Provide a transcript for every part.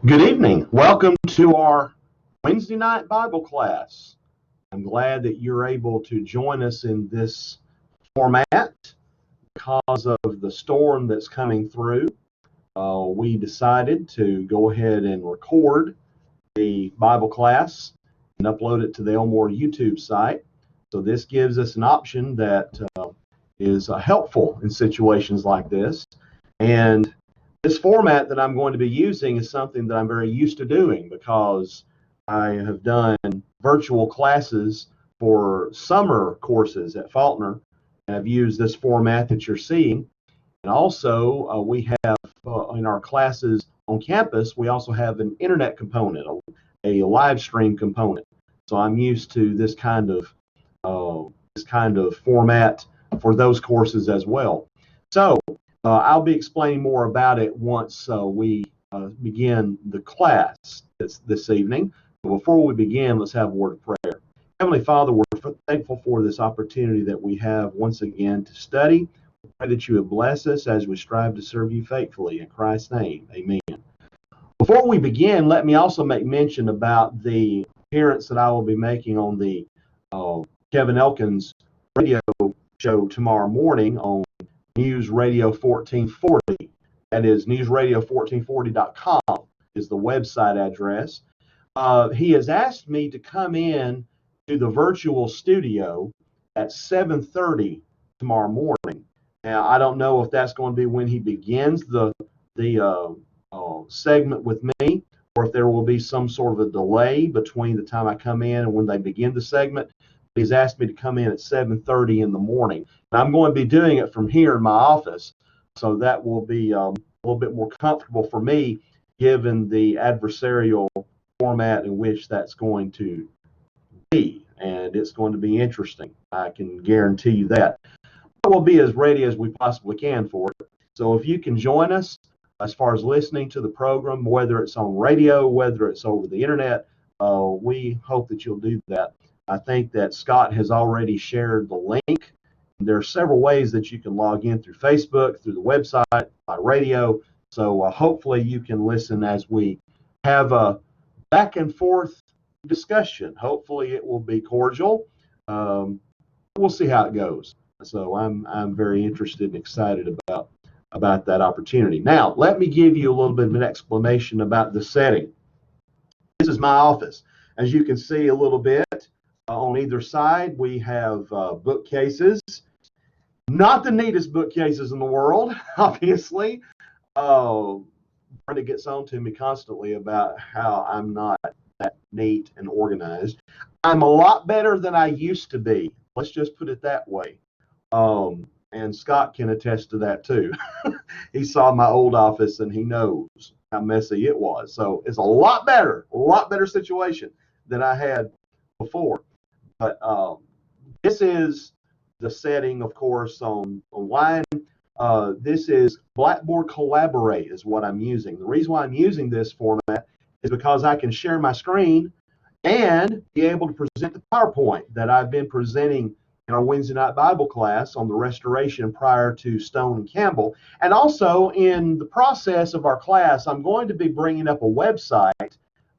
Good evening. Welcome to our Wednesday night Bible class. I'm glad that you're able to join us in this format because of the storm that's coming through. We decided to go ahead and record the Bible class and upload it to the Elmore YouTube site. So this gives us an option that is helpful in situations like this. And this format that I'm going to be using is something that I'm very used to doing because I have done virtual classes for summer courses at Faulkner, and I've used this format that you're seeing. And also, we have in our classes on campus, we also have an internet component, a live stream component. So I'm used to this kind of format for those courses as well. So I'll be explaining more about it once we begin the class this evening. But before we begin, let's have a word of prayer. Heavenly Father, we're thankful for this opportunity that we have once again to study. We pray that you would bless us as we strive to serve you faithfully. In Christ's name, amen. Before we begin, let me also make mention about the appearance that I will be making on the Kevin Elkins radio show tomorrow morning on News Radio 1440. That is newsradio1440.com is the website address. He has asked me to come in to the virtual studio at 7:30 tomorrow morning. Now, I don't know if that's going to be when he begins the segment with me, or if there will be some sort of a delay between the time I come in and when they begin the segment. He's asked me to come in at 7:30 in the morning. And I'm going to be doing it from here in my office, so that will be a little bit more comfortable for me, given the adversarial format in which that's going to be. And it's going to be interesting. I can guarantee you that. We'll be as ready as we possibly can for it. So if you can join us as far as listening to the program, whether it's on radio, whether it's over the internet, we hope that you'll do that. I think that Scott has already shared the link. There are several ways that you can log in through Facebook, through the website, by radio. So hopefully you can listen as we have a back and forth discussion. Hopefully it will be cordial. We'll see how it goes. So I'm very interested and excited about that opportunity. Now, let me give you a little bit of an explanation about the setting. This is my office. As you can see a little bit, on either side, we have bookcases. Not the neatest bookcases in the world, obviously. Brenda gets on to me constantly about how I'm not that neat and organized. I'm a lot better than I used to be. Let's just put it that way. And Scott can attest to that too. He saw my old office and he knows how messy it was. So it's a lot better situation than I had before. But this is the setting, of course, online. This is Blackboard Collaborate is what I'm using. The reason why I'm using this format is because I can share my screen and be able to present the PowerPoint that I've been presenting in our Wednesday night Bible class on the restoration prior to Stone and Campbell. And also in the process of our class, I'm going to be bringing up a website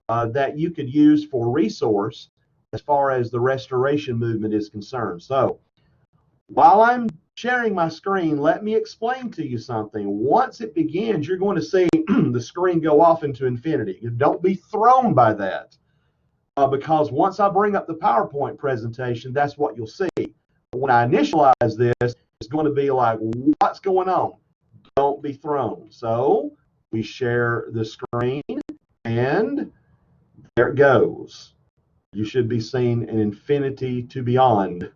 that you could use for resource as far as the restoration movement is concerned. So while I'm sharing my screen, let me explain to you something. Once it begins, you're going to see the screen go off into infinity. Don't be thrown by that, because once I bring up the PowerPoint presentation, that's what you'll see. But when I initialize this, it's going to be like, what's going on? Don't be thrown. So we share the screen, and there it goes. You should be seeing an infinity to beyond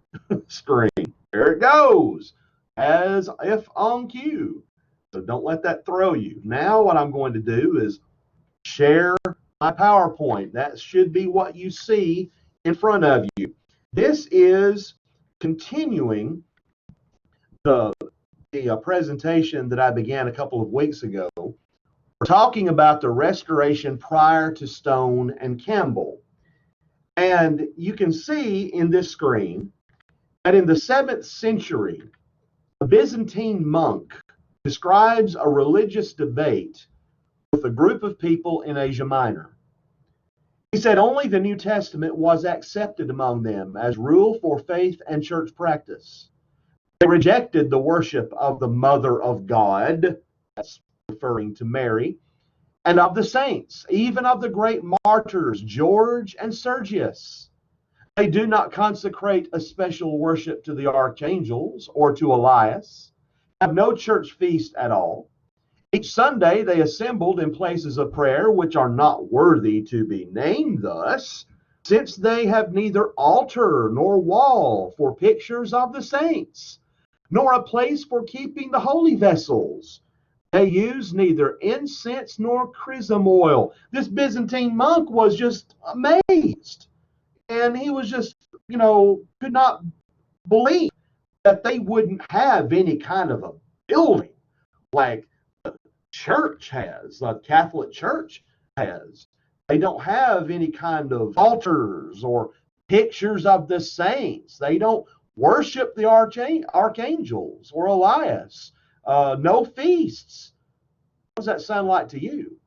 screen. There it goes, as if on cue. So don't let that throw you. Now what I'm going to do is share my PowerPoint. That should be what you see in front of you. This is continuing the presentation that I began a couple of weeks ago. We're talking about the restoration prior to Stone and Campbell. And you can see in this screen that in the 7th century, a Byzantine monk describes a religious debate with a group of people in Asia Minor. He said only the New Testament was accepted among them as rule for faith and church practice. They rejected the worship of the Mother of God, that's referring to Mary, and of the saints, even of the great martyrs, George and Sergius. They do not consecrate a special worship to the archangels or to Elias, have no church feast at all. Each Sunday they assembled in places of prayer which are not worthy to be named thus, since they have neither altar nor wall for pictures of the saints, nor a place for keeping the holy vessels. They use neither incense nor chrism oil. This Byzantine monk was just amazed. And he was just, could not believe that they wouldn't have any kind of a building like the church has, the Catholic Church has. They don't have any kind of altars or pictures of the saints. They don't worship the archangels or Elias. No feasts. What does that sound like to you?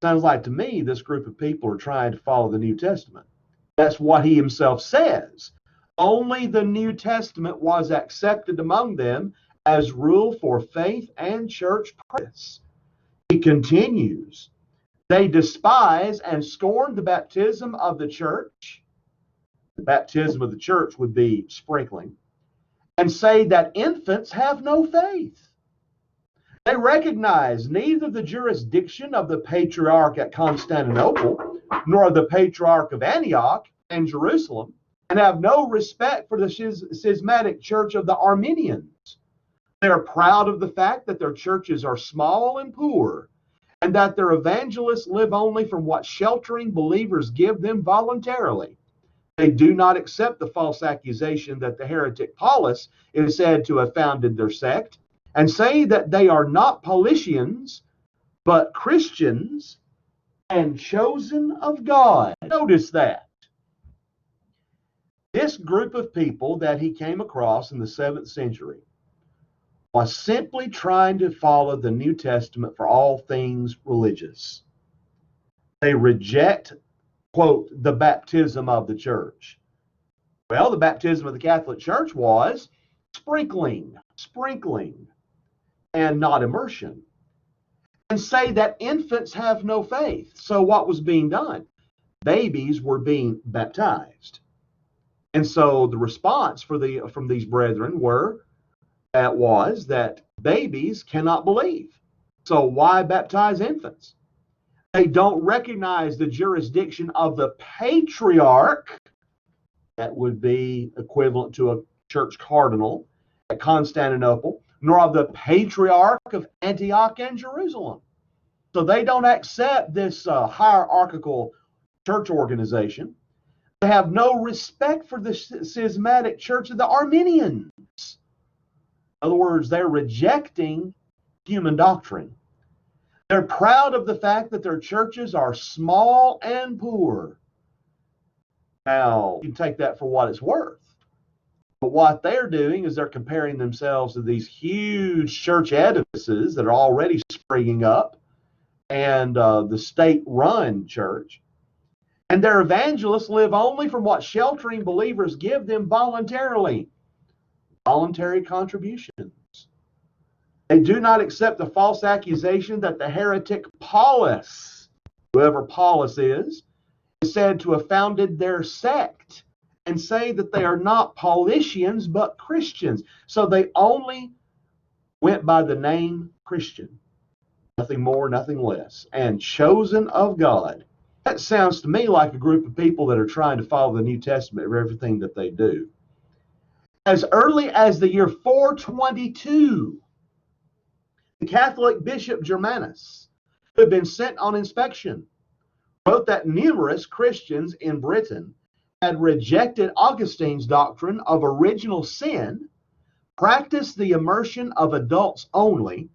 Sounds like to me this group of people are trying to follow the New Testament. That's what he himself says. Only the New Testament was accepted among them as rule for faith and church practice. He continues, they despise and scorn the baptism of the church. The baptism of the church would be sprinkling, and say that infants have no faith. They recognize neither the jurisdiction of the patriarch at Constantinople, nor the patriarch of Antioch and Jerusalem, and have no respect for the schismatic church of the Armenians. They are proud of the fact that their churches are small and poor, and that their evangelists live only from what sheltering believers give them voluntarily. They do not accept the false accusation that the heretic Paulus is said to have founded their sect, and say that they are not Paulicians, but Christians and chosen of God. Notice that. This group of people that he came across in the 7th century was simply trying to follow the New Testament for all things religious. They reject, quote, the baptism of the church. Well, the baptism of the Catholic Church was sprinkling, and not immersion. And say that infants have no faith. So what was being done? Babies were being baptized. And so the response from these brethren was that babies cannot believe. So why baptize infants? They don't recognize the jurisdiction of the patriarch, that would be equivalent to a church cardinal at Constantinople, nor of the patriarch of Antioch and Jerusalem. So they don't accept this hierarchical church organization. They have no respect for the schismatic church of the Armenians. In other words, they're rejecting human doctrine. They're proud of the fact that their churches are small and poor. Now, you can take that for what it's worth. But what they're doing is they're comparing themselves to these huge church edifices that are already springing up and the state-run church. And their evangelists live only from what sheltering believers give them voluntarily. Voluntary contributions. They do not accept the false accusation that the heretic Paulus, whoever Paulus is said to have founded their sect, and say that they are not Paulicians but Christians. So they only went by the name Christian. Nothing more, nothing less. And chosen of God. That sounds to me like a group of people that are trying to follow the New Testament for everything that they do. As early as the year 422, the Catholic Bishop Germanus, who had been sent on inspection, wrote that numerous Christians in Britain had rejected Augustine's doctrine of original sin, practiced the immersion of adults only,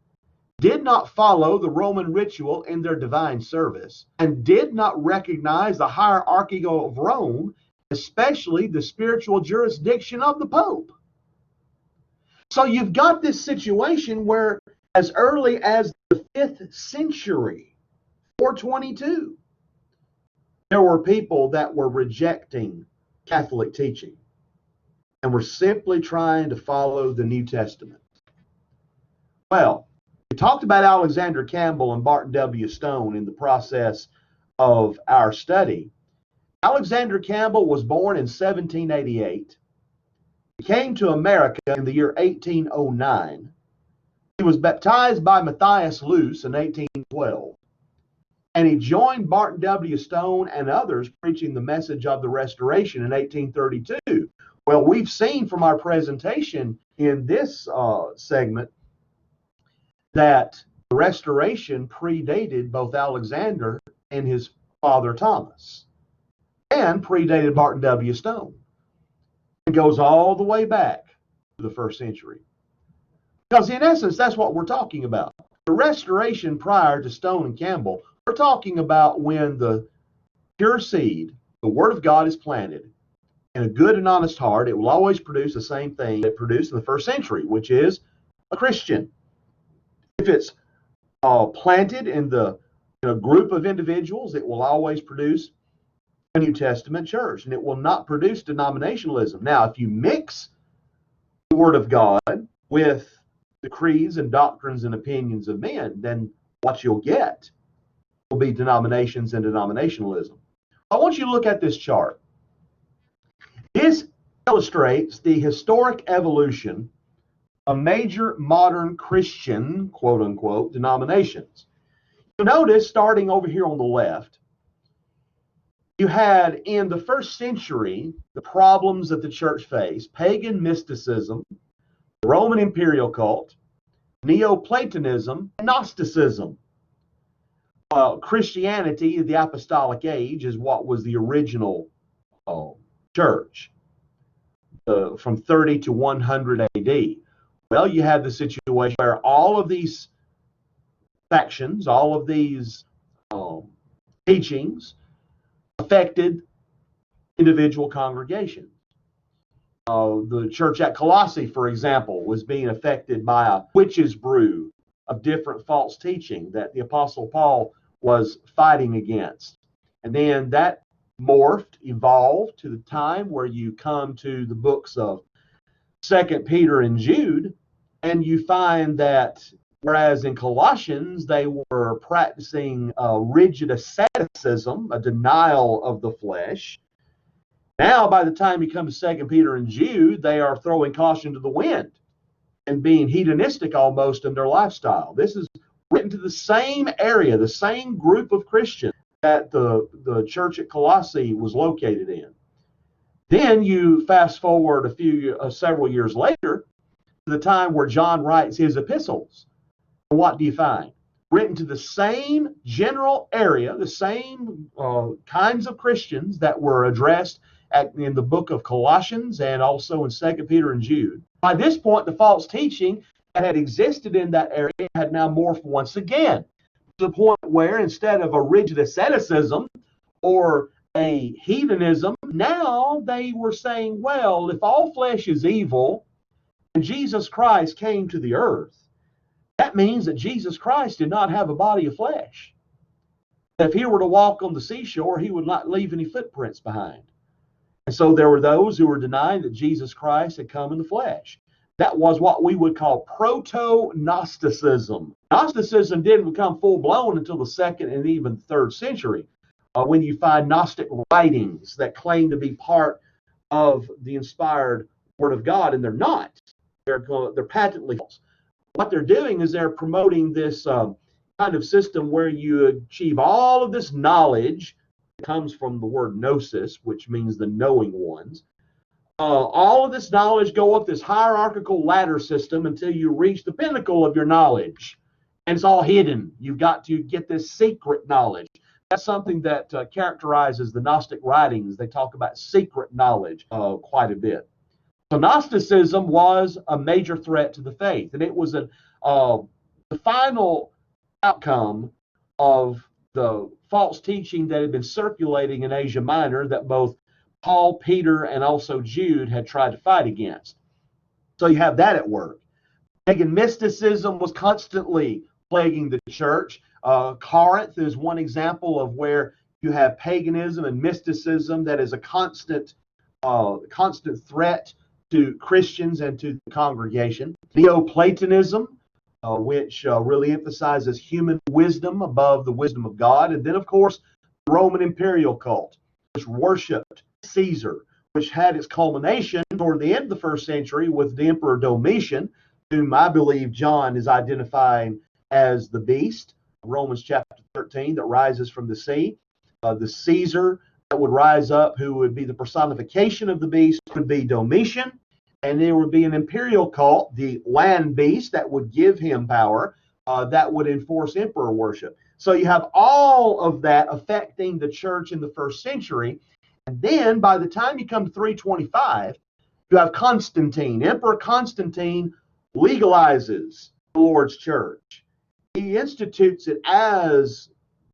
did not follow the Roman ritual in their divine service, and did not recognize the hierarchy of Rome, especially the spiritual jurisdiction of the Pope. So you've got this situation where as early as the 5th century, 422, there were people that were rejecting Catholic teaching and were simply trying to follow the New Testament. Well, we talked about Alexander Campbell and Barton W. Stone in the process of our study. Alexander Campbell was born in 1788. He came to America in the year 1809. He was baptized by Matthias Luce in 1812. And he joined Barton W. Stone and others preaching the message of the Restoration in 1832. Well, we've seen from our presentation in this segment that the Restoration predated both Alexander and his father Thomas, and predated Barton W. Stone. It goes all the way back to the first century. Because in essence, that's what we're talking about. The Restoration prior to Stone and Campbell, we're talking about when the pure seed, the Word of God, is planted in a good and honest heart. It will always produce the same thing it produced in the first century, which is a Christian. If it's planted in a group of individuals, it will always produce a New Testament church, and it will not produce denominationalism. Now, if you mix the Word of God with the creeds and doctrines and opinions of men, then what you'll get will be denominations and denominationalism. I want you to look at this chart. This illustrates the historic evolution of major modern Christian, quote unquote, denominations. You notice, starting over here on the left, you had in the first century the problems that the church faced: pagan mysticism, the Roman imperial cult, Neoplatonism, and Gnosticism. Christianity, the apostolic age, is what was the original church from 30 to 100 AD. Well, you had the situation where all of these factions, all of these teachings affected individual congregations. The church at Colossae, for example, was being affected by a witch's brew of different false teaching that the Apostle Paul was fighting against. And then that evolved to the time where you come to the books of 2 Peter and Jude, and you find that whereas in Colossians they were practicing rigid asceticism, a denial of the flesh, now by the time you come to 2 Peter and Jude, they are throwing caution to the wind and being hedonistic almost in their lifestyle. This is written to the same area, the same group of Christians that the church at Colossae was located in. Then you fast forward several years later to the time where John writes his epistles. And what do you find? Written to the same general area, the same kinds of Christians that were addressed in the book of Colossians and also in 2 Peter and Jude. By this point, the false teaching that had existed in that area had now morphed once again to the point where instead of a rigid asceticism or a hedonism, now they were saying, well, if all flesh is evil and Jesus Christ came to the earth, that means that Jesus Christ did not have a body of flesh. If he were to walk on the seashore, he would not leave any footprints behind. And so there were those who were denying that Jesus Christ had come in the flesh. That was what we would call proto-Gnosticism. Gnosticism didn't become full-blown until the 2nd and even 3rd century, when you find Gnostic writings that claim to be part of the inspired Word of God, and they're not. They're patently false. What they're doing is they're promoting this kind of system where you achieve all of this knowledge. It comes from the word gnosis, which means the knowing ones. All of this knowledge go up this hierarchical ladder system until you reach the pinnacle of your knowledge. And it's all hidden. You've got to get this secret knowledge. That's something that characterizes the Gnostic writings. They talk about secret knowledge quite a bit. So Gnosticism was a major threat to the faith, and it was the final outcome of the false teaching that had been circulating in Asia Minor that both Paul, Peter, and also Jude had tried to fight against. So you have that at work. Pagan mysticism was constantly plaguing the church. Corinth is one example of where you have paganism and mysticism that is a constant threat to Christians and to the congregation. Neoplatonism, which really emphasizes human wisdom above the wisdom of God. And then, of course, the Roman imperial cult, which worshipped Caesar, which had its culmination toward the end of the first century with the Emperor Domitian, whom I believe John is identifying as the beast, Romans chapter 13, that rises from the sea. The Caesar that would rise up, who would be the personification of the beast, would be Domitian. And there would be an imperial cult, the land beast, that would give him power, that would enforce emperor worship. So you have all of that affecting the church in the first century. And then by the time you come to 325, you have Constantine. Emperor Constantine legalizes the Lord's church. He institutes it as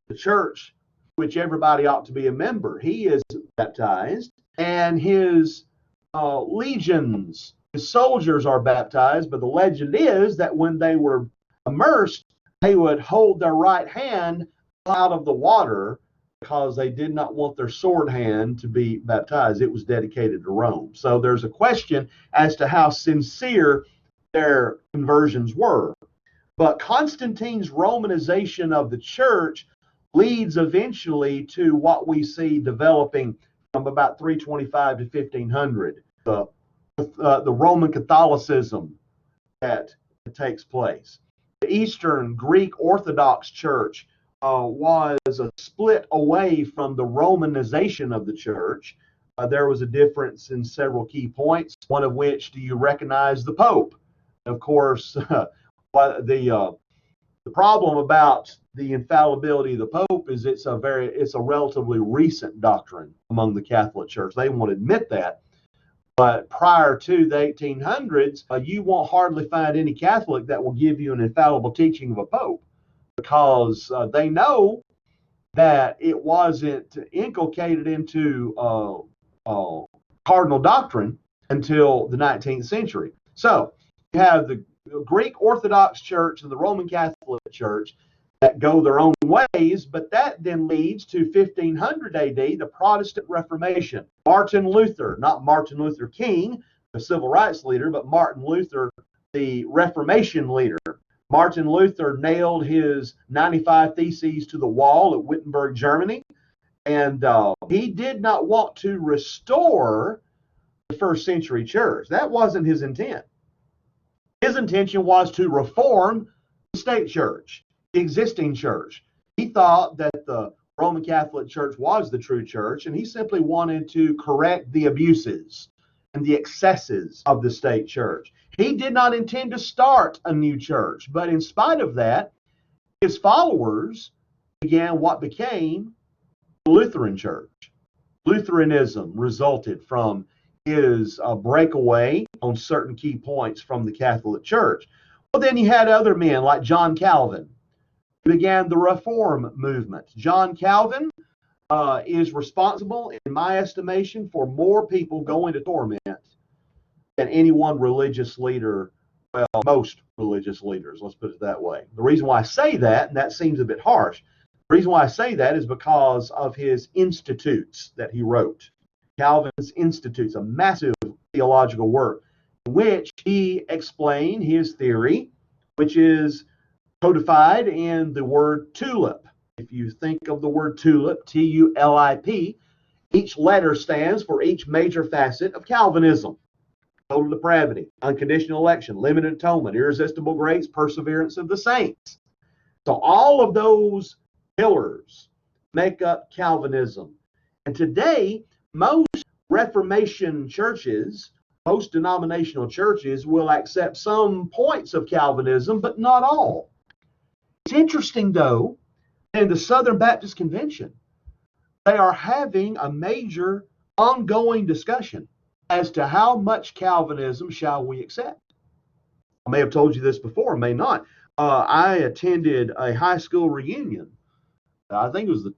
the church which everybody ought to be a member. He is baptized, and his legions, his soldiers are baptized, but the legend is that when they were immersed, they would hold their right hand out of the water because they did not want their sword hand to be baptized. It was dedicated to Rome. So there's a question as to how sincere their conversions were. But Constantine's Romanization of the church leads eventually to what we see developing from about 325 to 1500, the Roman Catholicism that takes place. The Eastern Greek Orthodox Church was a split away from the Romanization of the church. There was a difference in several key points, one of which, do you recognize the Pope? Of course, the problem about the infallibility of the Pope is it's a relatively recent doctrine among the Catholic Church. They won't admit that. But prior to the 1800s, you won't hardly find any Catholic that will give you an infallible teaching of a Pope, because they know that it wasn't inculcated into cardinal doctrine until the 19th century. So you have the Greek Orthodox Church and the Roman Catholic Church that go their own ways, but that then leads to 1500 AD, the Protestant Reformation. Martin Luther, not Martin Luther King, the civil rights leader, but Martin Luther, the Reformation leader. Martin Luther nailed his 95 Theses to the wall at Wittenberg, Germany, and he did not want to restore the first century church. That wasn't his intent. His intention was to reform the state church, the existing church. He thought that the Roman Catholic Church was the true church, and he simply wanted to correct the abuses and the excesses of the state church. He did not intend to start a new church, but in spite of that, his followers began what became the Lutheran Church. Lutheranism resulted from his breakaway on certain key points from the Catholic Church. Well, then you had other men like John Calvin, who began the Reform movement. John Calvin is responsible, in my estimation, for more people going to torment than any one religious leader, well, most religious leaders, let's put it that way. The reason why I say that, and that seems a bit harsh, the reason why I say that is because of his institutes that he wrote. Calvin's Institutes, a massive theological work in which he explained his theory, which is codified in the word tulip. If you think of the word tulip, T-U-L-I-P, each letter stands for each major facet of Calvinism. Total depravity, unconditional election, limited atonement, irresistible grace, perseverance of the saints. So all of those pillars make up Calvinism. And today, most Reformation churches, most denominational churches, will accept some points of Calvinism, but not all. It's interesting, though, in the Southern Baptist Convention, they are having a major ongoing discussion as to how much Calvinism shall we accept. I may have told you this before, may not. I attended a high school reunion. I think it was the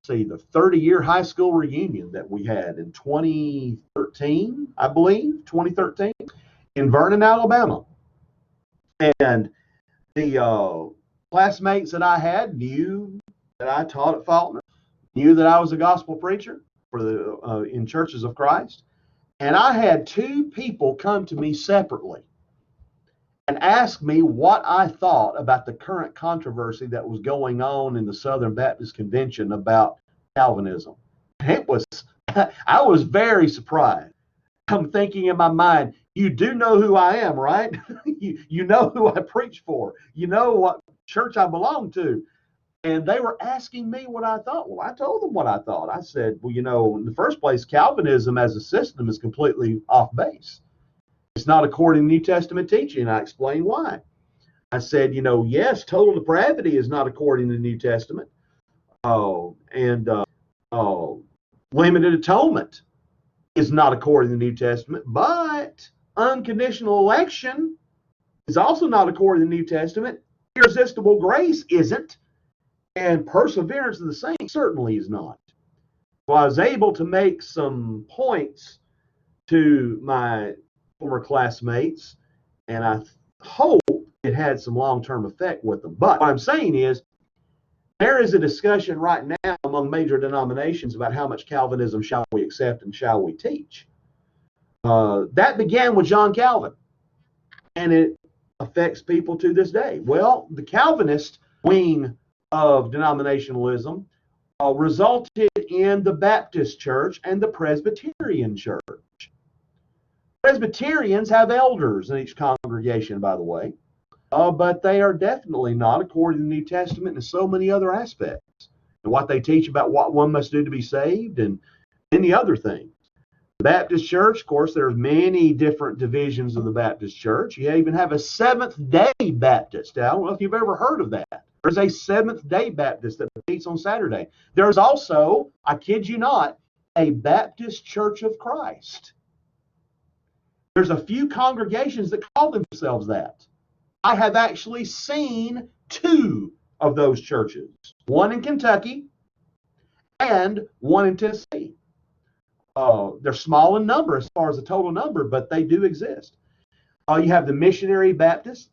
30-year high school reunion that we had in 2013, I believe, 2013, in Vernon, Alabama. And the classmates that I had knew that I taught at Faulkner, knew that I was a gospel preacher for the in Churches of Christ. And I had two people come to me separately and ask me what I thought about the current controversy that was going on in the Southern Baptist Convention about Calvinism. It was, I was very surprised. I'm thinking in my mind, you do know who I am, right? you know who I preach for. You know what church I belong to. And they were asking me what I thought. Well, I told them what I thought. I said, well, in the first place, Calvinism as a system is completely off base. It's not according to New Testament teaching. I explained why. I said, yes, total depravity is not according to the New Testament. Limited atonement is not according to the New Testament, but unconditional election is also not according to the New Testament. Irresistible grace isn't, and perseverance of the saints certainly is not. So I was able to make some points to my former classmates, and I hope it had some long-term effect with them. But what I'm saying is, there is a discussion right now among major denominations about how much Calvinism shall we accept and shall we teach. That began with John Calvin, and it affects people to this day. Well, the Calvinist wing of denominationalism resulted in the Baptist Church and the Presbyterian Church. Presbyterians have elders in each congregation, by the way. But they are definitely not according to the New Testament and so many other aspects. And what they teach about what one must do to be saved and many other things. The Baptist Church, of course, there's many different divisions of the Baptist Church. You even have a Seventh-day Baptist. I don't know if you've ever heard of that. There's a Seventh-day Baptist that meets on Saturday. There's also, I kid you not, a Baptist Church of Christ. There's a few congregations that call themselves that. I have actually seen two of those churches, one in Kentucky and one in Tennessee. They're small in number as far as the total number, but they do exist. You have the Missionary Baptists,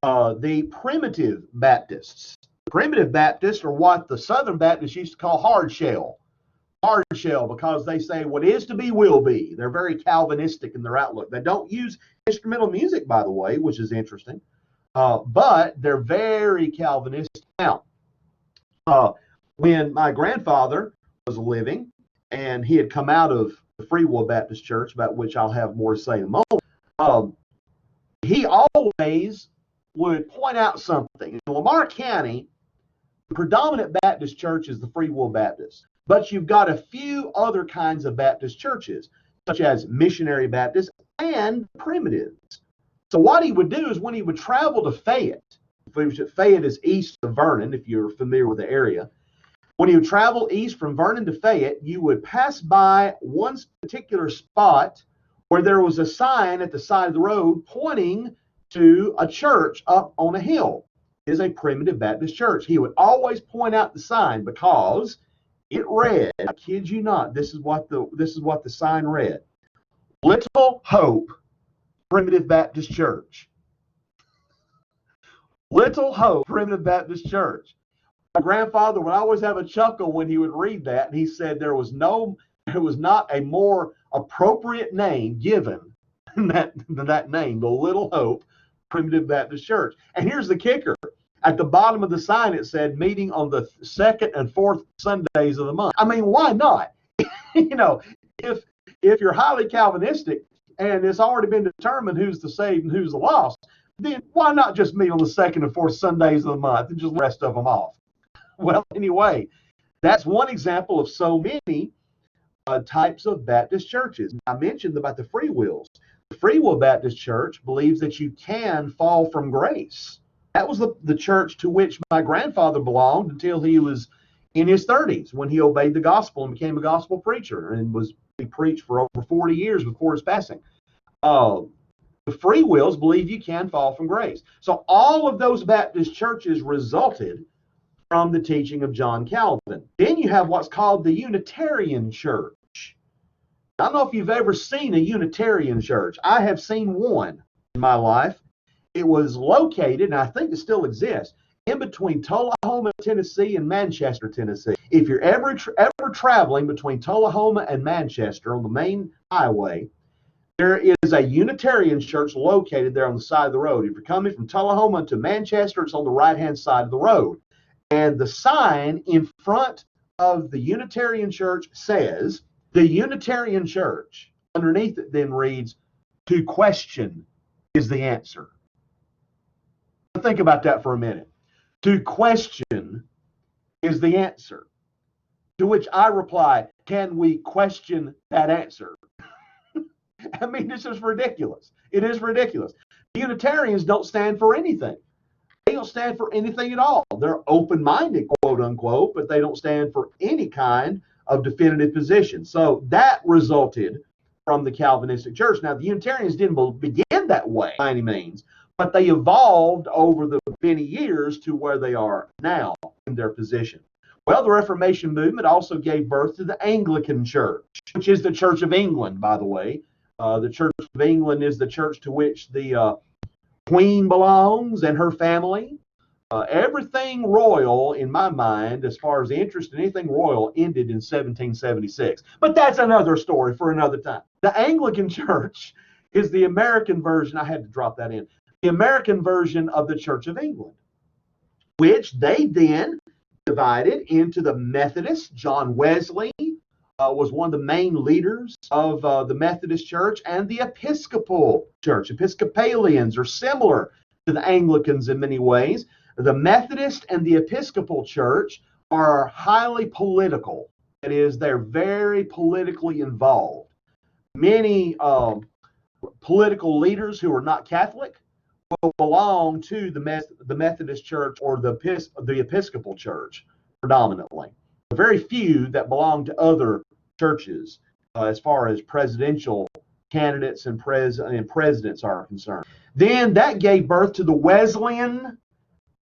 the Primitive Baptists. The Primitive Baptists are what the Southern Baptists used to call hard shell. Hard shell, because they say what is to be will be. They're very Calvinistic in their outlook. They don't use instrumental music, by the way, which is interesting, but they're very Calvinistic. Now, when my grandfather was living and he had come out of the Free Will Baptist Church, about which I'll have more to say in a moment, he always would point out something. In Lamar County, the predominant Baptist church is the Free Will Baptist. But you've got a few other kinds of Baptist churches, such as Missionary Baptists and Primitives. So what he would do is when he would travel to Fayette is east of Vernon, if you're familiar with the area. When you travel east from Vernon to Fayette, you would pass by one particular spot where there was a sign at the side of the road pointing to a church up on a hill. It is a Primitive Baptist church. He would always point out the sign because it read, I kid you not, this is what the sign read: Little Hope Primitive Baptist Church. Little Hope Primitive Baptist Church. My grandfather would always have a chuckle when he would read that, and he said there was not a more appropriate name given than that name, the Little Hope Primitive Baptist Church. And here's the kicker. At the bottom of the sign, it said meeting on the second and fourth Sundays of the month. I mean, why not? If you're highly Calvinistic and it's already been determined who's the saved and who's the lost, then why not just meet on the second and fourth Sundays of the month and just the rest of them off? Well, anyway, that's one example of so many types of Baptist churches. I mentioned about the Free Wills. The Free Will Baptist Church believes that you can fall from grace. That was the church to which my grandfather belonged until he was in his 30s, when he obeyed the gospel and became a gospel preacher, and he preached for over 40 years before his passing. The Free Wills believe you can fall from grace. So all of those Baptist churches resulted from the teaching of John Calvin. Then you have what's called the Unitarian Church. I don't know if you've ever seen a Unitarian church. I have seen one in my life. It was located, and I think it still exists, in between Tullahoma, Tennessee, and Manchester, Tennessee. If you're ever traveling between Tullahoma and Manchester on the main highway, there is a Unitarian church located there on the side of the road. If you're coming from Tullahoma to Manchester, it's on the right-hand side of the road. And the sign in front of the Unitarian church says, the Unitarian church. Underneath it then reads, to question is the answer. Think about that for a minute. To question is the answer. To which I reply, can we question that answer? I mean, this is ridiculous. It is ridiculous. Unitarians don't stand for anything. They don't stand for anything at all. They're open-minded, quote unquote, but they don't stand for any kind of definitive position. So that resulted from the Calvinistic Church. Now, the Unitarians didn't begin that way by any means, but they evolved over the many years to where they are now in their position. Well, the Reformation movement also gave birth to the Anglican Church, which is the Church of England, by the way. The Church of England is the church to which the Queen belongs and her family. Everything royal, in my mind, as far as interest in anything royal, ended in 1776. But that's another story for another time. The Anglican Church is the American version. I had to drop that in. The American version of the Church of England, which they then divided into the Methodists. John Wesley was one of the main leaders of the Methodist Church, and the Episcopal Church. Episcopalians are similar to the Anglicans in many ways. The Methodist and the Episcopal Church are highly political. That is, they're very politically involved. Many political leaders who are not Catholic will belong to the Methodist Church or the Episcopal Church predominantly. Very few that belong to other churches as far as presidential candidates and presidents are concerned. Then that gave birth to the Wesleyan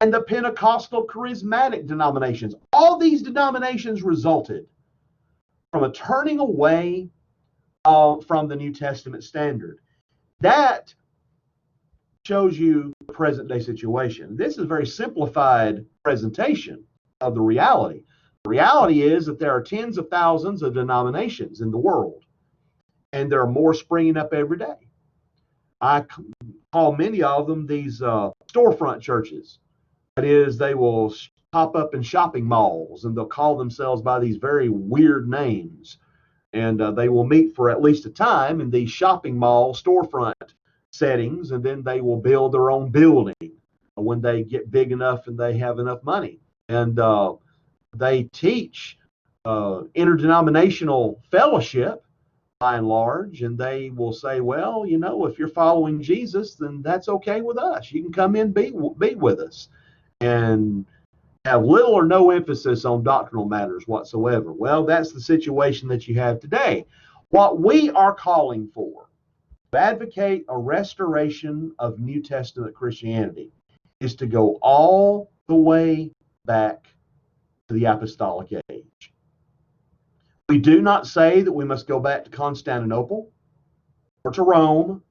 and the Pentecostal charismatic denominations. All these denominations resulted from a turning away from the New Testament standard. That shows you the present day situation. This is a very simplified presentation of the reality. The reality is that there are tens of thousands of denominations in the world, and there are more springing up every day. I call many of them these storefront churches. That is, they will pop up in shopping malls, and they'll call themselves by these very weird names. And they will meet for at least a time in these shopping mall storefront settings, and then they will build their own building when they get big enough and they have enough money. And they teach interdenominational fellowship by and large, and they will say, well, you know, if you're following Jesus, then that's okay with us. You can come in, be with us, and have little or no emphasis on doctrinal matters whatsoever. Well, that's the situation that you have today. What we are calling for, to advocate a restoration of New Testament Christianity, is to go all the way back to the apostolic age. We do not say that we must go back to Constantinople or to Rome,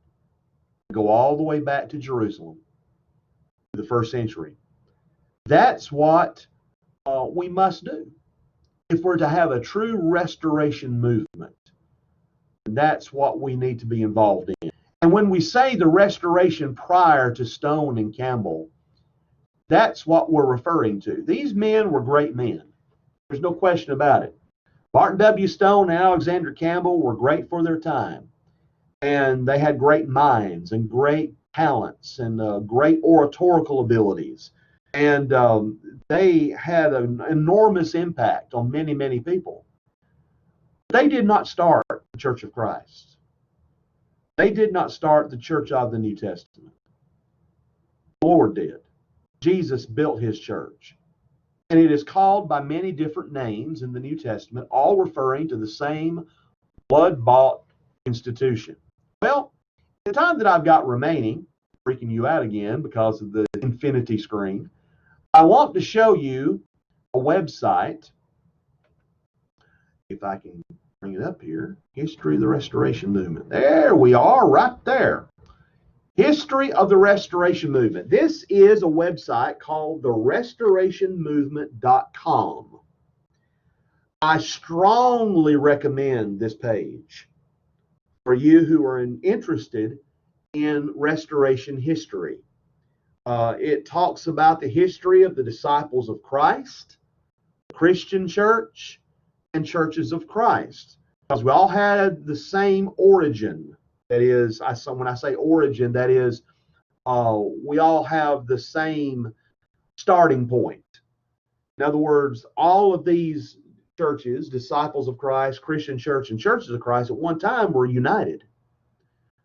go all the way back to Jerusalem, to the first century. That's what we must do if we're to have a true restoration movement. That's what we need to be involved in. And when we say the restoration prior to Stone and Campbell, that's what we're referring to. These men were great men. There's no question about it. Martin W. Stone and Alexander Campbell were great for their time. And they had great minds and great talents and great oratorical abilities. And they had an enormous impact on many, many people. They did not start the Church of Christ. They did not start the Church of the New Testament. The Lord did. Jesus built his church. And it is called by many different names in the New Testament, all referring to the same blood-bought institution. Well, the time that I've got remaining, freaking you out again because of the infinity screen, I want to show you a website, if I can bring it up here, History of the Restoration Movement. There we are, right there. History of the Restoration Movement. This is a website called therestorationmovement.com. I strongly recommend this page for you who are interested in restoration history. It talks about the history of the disciples of Christ, Christian church, and churches of Christ. Because we all had the same origin. That is, when I say origin, that is, we all have the same starting point. In other words, all of these churches, disciples of Christ, Christian church, and churches of Christ, at one time were united.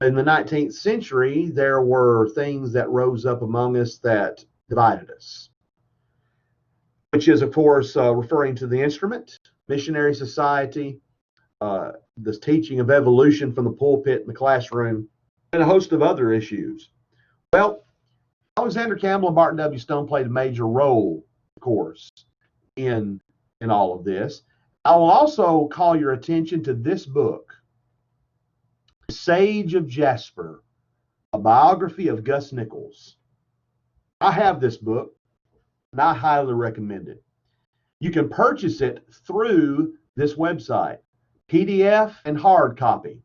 In the 19th century, there were things that rose up among us that divided us, which is, of course, referring to the instrument, missionary society, the teaching of evolution from the pulpit in the classroom, and a host of other issues. Well, Alexander Campbell and Barton W. Stone played a major role, of course, in all of this. I will also call your attention to this book, Sage of Jasper, a biography of Gus Nichols. I have this book, and I highly recommend it. You can purchase it through this website, PDF and hard copy.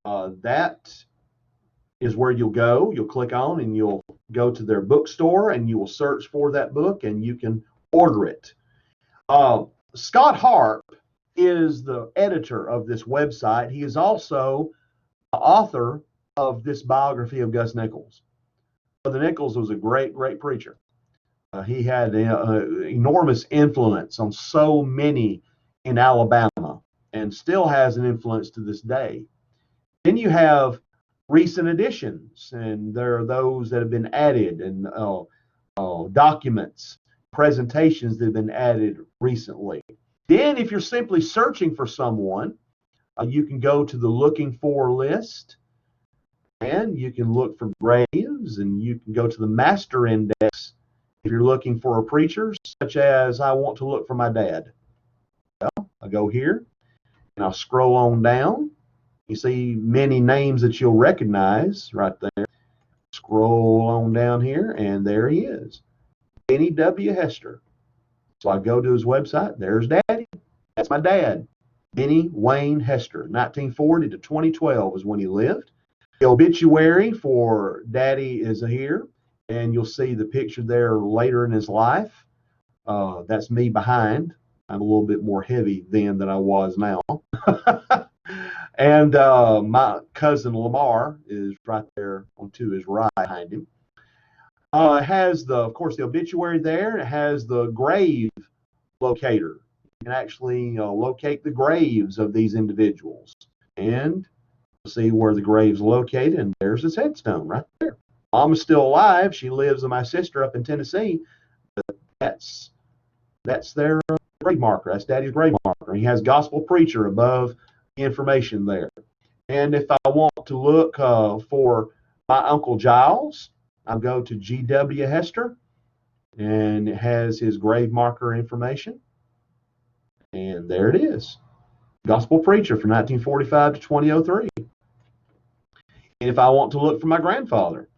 That is where you'll go. You'll click on and you'll go to their bookstore and you will search for that book and you can order it. Scott Harp is the editor of this website. He is also the author of this biography of Gus Nichols. Brother Nichols was a great, great preacher. He had enormous influence on so many in Alabama and still has an influence to this day. Then you have recent additions, and there are those that have been added, and documents, presentations that have been added recently. Then if you're simply searching for someone, you can go to the looking for list, and you can look for graves, and you can go to the master index if you're looking for a preacher, such as I want to look for my dad. Well, I go here, and I'll scroll on down. You see many names that you'll recognize right there. Scroll on down here, and there he is, Benny W. Hester. So I go to his website. There's Daddy. That's my dad, Benny Wayne Hester. 1940 to 2012 is when he lived. The obituary for Daddy is here, and you'll see the picture there later in his life. That's me behind. I'm a little bit more heavy then than I was now. And my cousin Lamar is right there to his right behind him. It has, of course, the obituary there. It has the grave locator. You can actually locate the graves of these individuals and see where the grave's located. And there's his headstone right there. Mom is still alive. She lives with my sister up in Tennessee. But that's their grave marker. That's Daddy's grave marker. He has gospel preacher above the information there. And if I want to look for my Uncle Giles, I go to G.W. Hester, and it has his grave marker information. And there it is. Gospel preacher from 1945 to 2003. And if I want to look for my grandfather,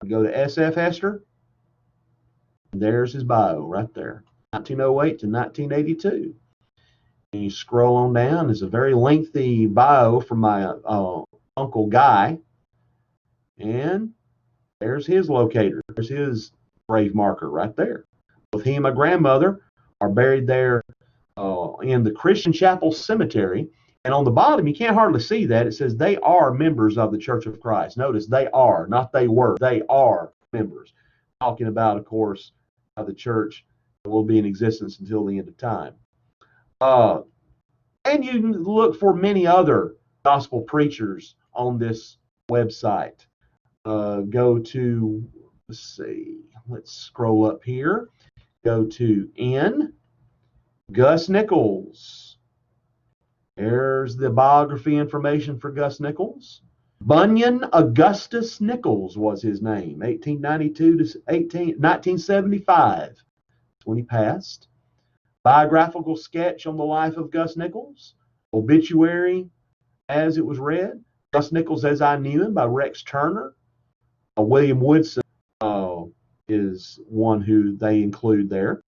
I go to S.F. Hester. And there's his bio right there, 1908 to 1982. And you scroll on down. It's a very lengthy bio from my Uncle Guy. And there's his locator. There's his grave marker right there. Both he and my grandmother are buried there in the Christian Chapel Cemetery. And on the bottom, you can't hardly see that. It says they are members of the Church of Christ. Notice they are, not they were. They are members. Talking about, of course, the church that will be in existence until the end of time. And you can look for many other gospel preachers on this website. Go to, let's scroll up here. Go to N. Gus Nichols. There's the biography information for Gus Nichols. Bunyan Augustus Nichols was his name, 1892 to 1975. That's when he passed. Biographical sketch on the life of Gus Nichols. Obituary as it was read. Gus Nichols as I Knew Him by Rex Turner. William Woodson is one who they include there.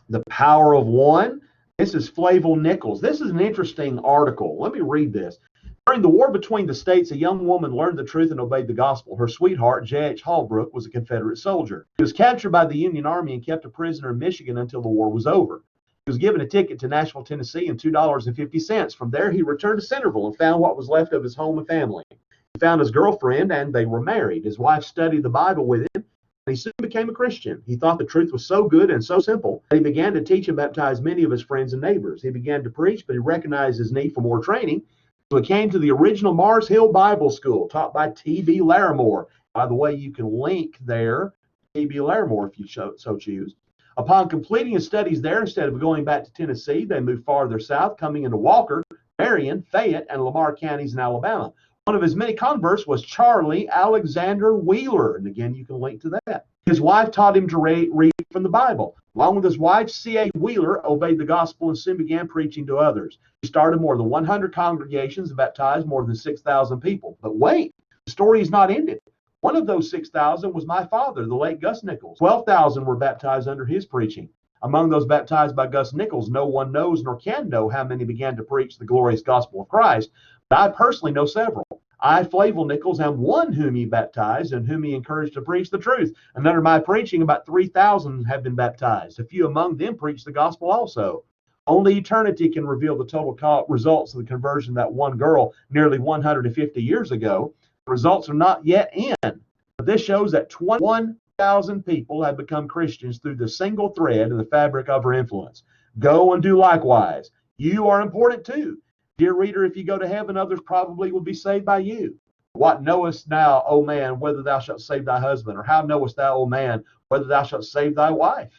The Power of One. This is Flavel Nichols. This is an interesting article. Let me read this. During the war between the states, a young woman learned the truth and obeyed the gospel. Her sweetheart, J.H. Holbrook, was a Confederate soldier. He was captured by the Union Army and kept a prisoner in Michigan until the war was over. He was given a ticket to Nashville, Tennessee, and $2.50. From there, he returned to Centerville and found what was left of his home and family. He found his girlfriend, and they were married. His wife studied the Bible with him, and he soon became a Christian. He thought the truth was so good and so simple that he began to teach and baptize many of his friends and neighbors. He began to preach, but he recognized his need for more training. So he came to the original Mars Hill Bible School, taught by T.B. Larimore. By the way, you can link there, T.B. Larimore, if you so choose. Upon completing his studies there, instead of going back to Tennessee, they moved farther south, coming into Walker, Marion, Fayette, and Lamar counties in Alabama. One of his many converts was Charlie Alexander Wheeler, and again, you can link to that. His wife taught him to read from the Bible. Along with his wife, C.A. Wheeler obeyed the gospel and soon began preaching to others. He started more than 100 congregations and baptized more than 6,000 people. But wait, the story is not ended. One of those 6,000 was my father, the late Gus Nichols. 12,000 were baptized under his preaching. Among those baptized by Gus Nichols, no one knows nor can know how many began to preach the glorious gospel of Christ, but I personally know several. I, Flavel Nichols, am one whom he baptized and whom he encouraged to preach the truth. And under my preaching, about 3,000 have been baptized. A few among them preach the gospel also. Only eternity can reveal the total results of the conversion of that one girl nearly 150 years ago. The results are not yet in. But this shows that 21,000 people have become Christians through the single thread in the fabric of her influence. Go and do likewise. You are important too. Dear reader, if you go to heaven, others probably will be saved by you. What knowest thou, O man, whether thou shalt save thy husband? Or how knowest thou, O man, whether thou shalt save thy wife?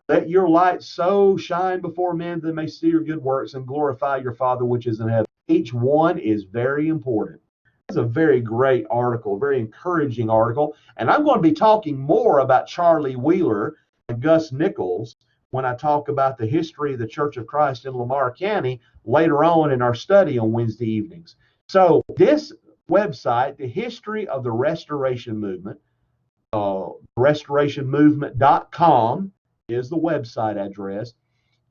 Let your light so shine before men that they may see your good works and glorify your Father which is in heaven. Each one is very important. It's a very great article, very encouraging article. And I'm going to be talking more about Charlie Wheeler and Gus Nichols when I talk about the history of the Church of Christ in Lamar County later on in our study on Wednesday evenings. So this website, the history of the Restoration Movement, restorationmovement.com is the website address,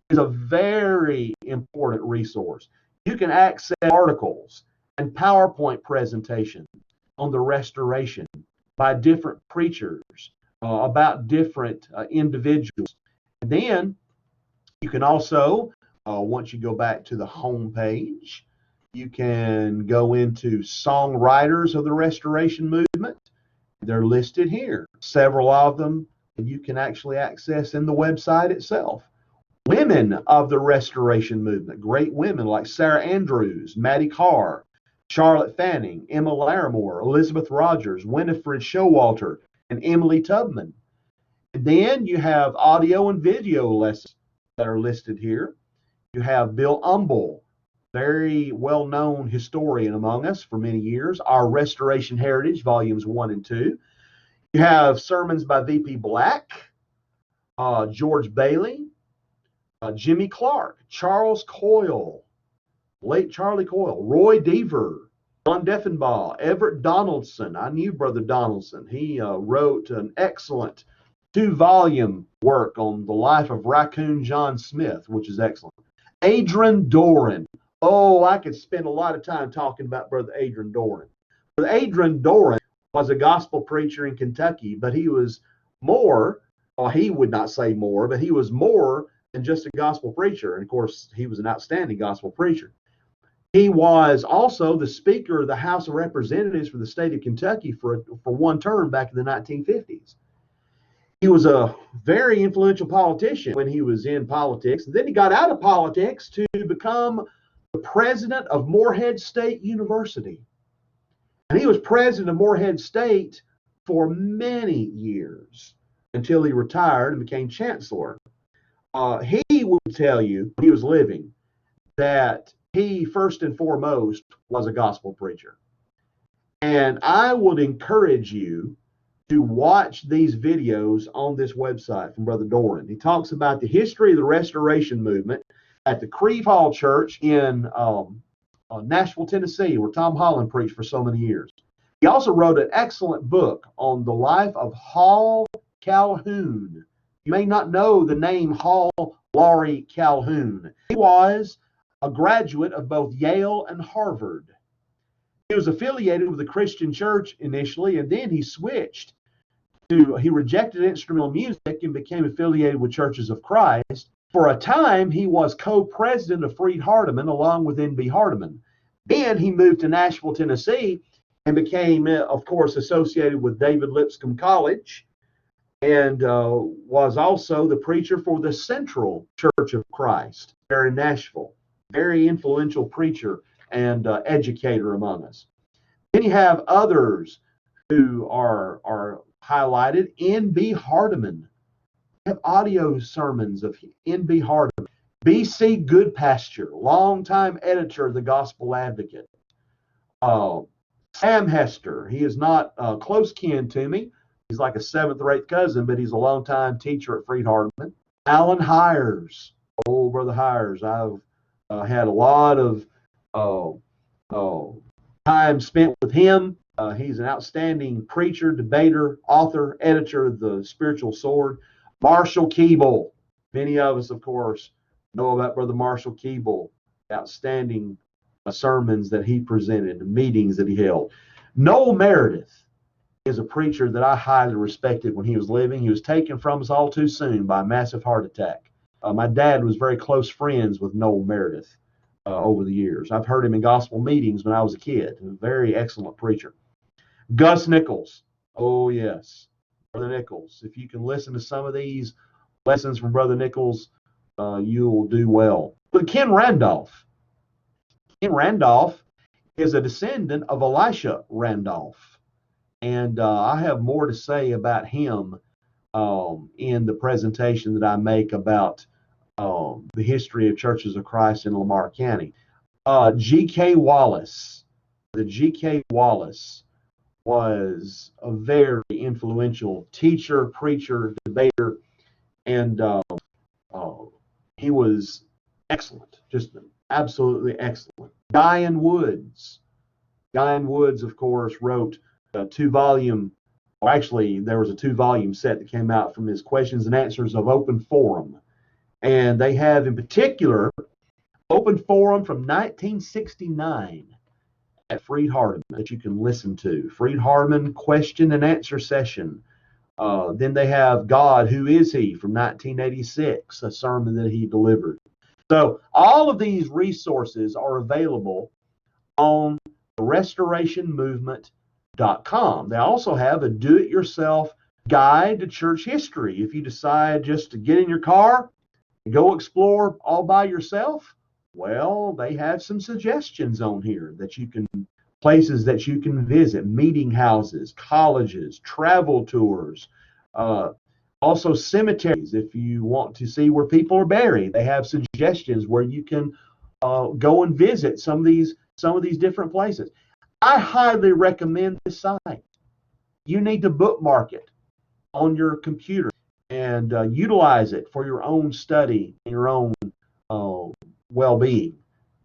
is a very important resource. You can access articles and PowerPoint presentations on the restoration by different preachers, about different individuals. And then you can also, once you go back to the home page, you can go into songwriters of the Restoration Movement. They're listed here. Several of them you can actually access in the website itself. Women of the Restoration Movement, great women like Sarah Andrews, Maddie Carr, Charlotte Fanning, Emma Larimore, Elizabeth Rogers, Winifred Showalter, and Emily Tubman. And then you have audio and video lessons that are listed here. You have Bill Umble, very well-known historian among us for many years, Our Restoration Heritage, Volumes 1 and 2. You have sermons by V.P. Black, George Bailey, Jimmy Clark, Charles Coyle, late Charlie Coyle, Roy Deaver, John Deffenbaugh, Everett Donaldson. I knew Brother Donaldson. He wrote an excellent 2-volume work on the life of Raccoon John Smith, which is excellent. Adrian Doran. Oh, I could spend a lot of time talking about Brother Adrian Doran. Brother Adrian Doran was a gospel preacher in Kentucky, but he was more, or he would not say more, but he was more than just a gospel preacher. And of course, he was an outstanding gospel preacher. He was also the Speaker of the House of Representatives for the state of Kentucky for one term back in the 1950s. He was a very influential politician when he was in politics. And then he got out of politics to become the president of Morehead State University. And he was president of Morehead State for many years until he retired and became chancellor. He would tell you when he was living that he first and foremost was a gospel preacher. And I would encourage you to watch these videos on this website from Brother Doran. He talks about the history of the Restoration Movement at the Creve Hall Church in Nashville, Tennessee, where Tom Holland preached for so many years. He also wrote an excellent book on the life of Hall Calhoun. You may not know the name Hall Laurie Calhoun. He was a graduate of both Yale and Harvard. He was affiliated with the Christian church initially, and then he he rejected instrumental music and became affiliated with Churches of Christ. For a time, he was co-president of Freed-Hardeman along with N.B. Hardeman. Then he moved to Nashville, Tennessee, and became, of course, associated with David Lipscomb College, and was also the preacher for the Central Church of Christ there in Nashville. Very influential preacher and educator among us. Then you have others who are highlighted. N.B. Hardeman. We have audio sermons of N.B. Hardeman. B.C. Goodpasture, longtime editor of the Gospel Advocate. Sam Hester. He is not close kin to me. He's like a 7th or 8th cousin, but he's a longtime teacher at Freed-Hardeman. Alan Hires. Oh, Brother Hires. I've had a lot of time spent with him. He's an outstanding preacher, debater, author, editor of The Spiritual Sword. Marshall Keeble. Many of us, of course, know about Brother Marshall Keeble. Outstanding sermons that he presented, meetings that he held. Noel Meredith is a preacher that I highly respected when he was living. He was taken from us all too soon by a massive heart attack. My dad was very close friends with Noel Meredith over the years. I've heard him in gospel meetings when I was a kid. A very excellent preacher. Gus Nichols. Oh, yes. Brother Nichols. If you can listen to some of these lessons from Brother Nichols, you'll do well. But Ken Randolph. Ken Randolph is a descendant of Elisha Randolph. And I have more to say about him in the presentation that I make about the history of Churches of Christ in Lamar County. G.K. Wallace. The G.K. Wallace was a very influential teacher, preacher, debater, and he was excellent, just absolutely excellent. Guyan Woods. Guyan Woods, of course, wrote a 2-volume, or actually there was a 2-volume set that came out from his Questions and Answers of Open Forum. And they have in particular Open Forum from 1969 at Freed-Hardeman that you can listen to. Freed-Hardeman Question and Answer Session. Then they have God, Who Is He? From 1986, a sermon that he delivered. So all of these resources are available on restorationmovement.com. They also have a do-it-yourself guide to church history. If you decide just to get in your car and go explore all by yourself, well, they have some suggestions on here that you can, places that you can visit, meeting houses, colleges, travel tours, also cemeteries. If you want to see where people are buried, they have suggestions where you can go and visit some of these different places. I highly recommend this site. You need to bookmark it on your computer and utilize it for your own study and your own well-being.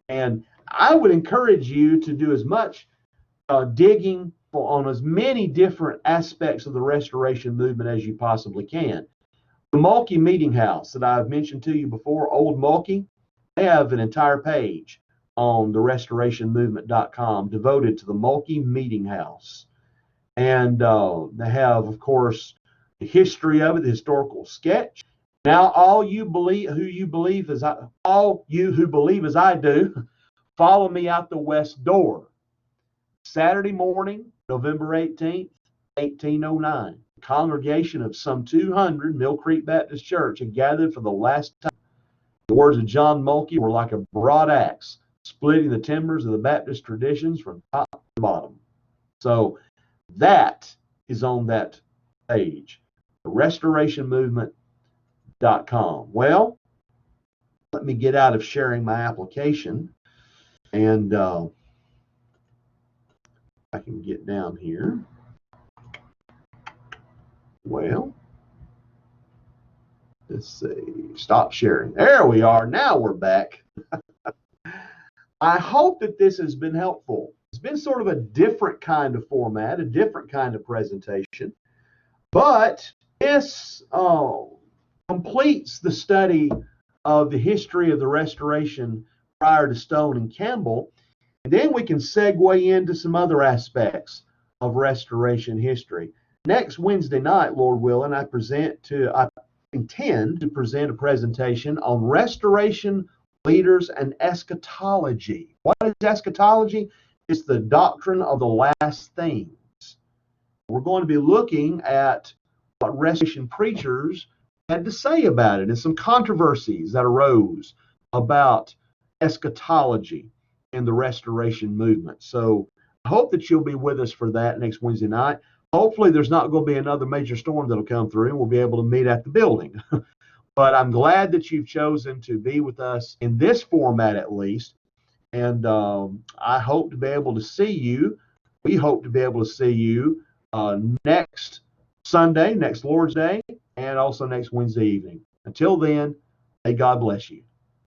And I would encourage you to do as much digging on as many different aspects of the restoration movement as you possibly can. The Mulkey Meeting House that I've mentioned to you before, Old Mulkey, they have an entire page on the restorationmovement.com devoted to the Mulkey Meeting House. And they have, of course, the history of it, the historical sketch. Now, all you who believe as I do, follow me out the west door. Saturday morning, November 18th, 1809. A congregation of some 200 Mill Creek Baptist Church had gathered for the last time. The words of John Mulkey were like a broad axe, splitting the timbers of the Baptist traditions from top to bottom. So that is on that page, restorationmovement.com. Well, let me get out of sharing my application, and I can get down here. Well, let's see. Stop sharing. There we are. Now we're back. I hope that this has been helpful. It's been sort of a different kind of format, a different kind of presentation, but this completes the study of the history of the Restoration prior to Stone and Campbell. And then we can segue into some other aspects of Restoration history. Next Wednesday night, Lord willing, I intend to present a presentation on Restoration leaders and eschatology. What is eschatology? It's the doctrine of the last things. We're going to be looking at what Restoration preachers had to say about it and some controversies that arose about eschatology in the Restoration movement. So I hope that you'll be with us for that next Wednesday night. Hopefully there's not going to be another major storm that'll come through and we'll be able to meet at the building. But I'm glad that you've chosen to be with us in this format at least. And I hope to be able to see you. We hope to be able to see you next Sunday, next Lord's Day, and also next Wednesday evening. Until then, may God bless you.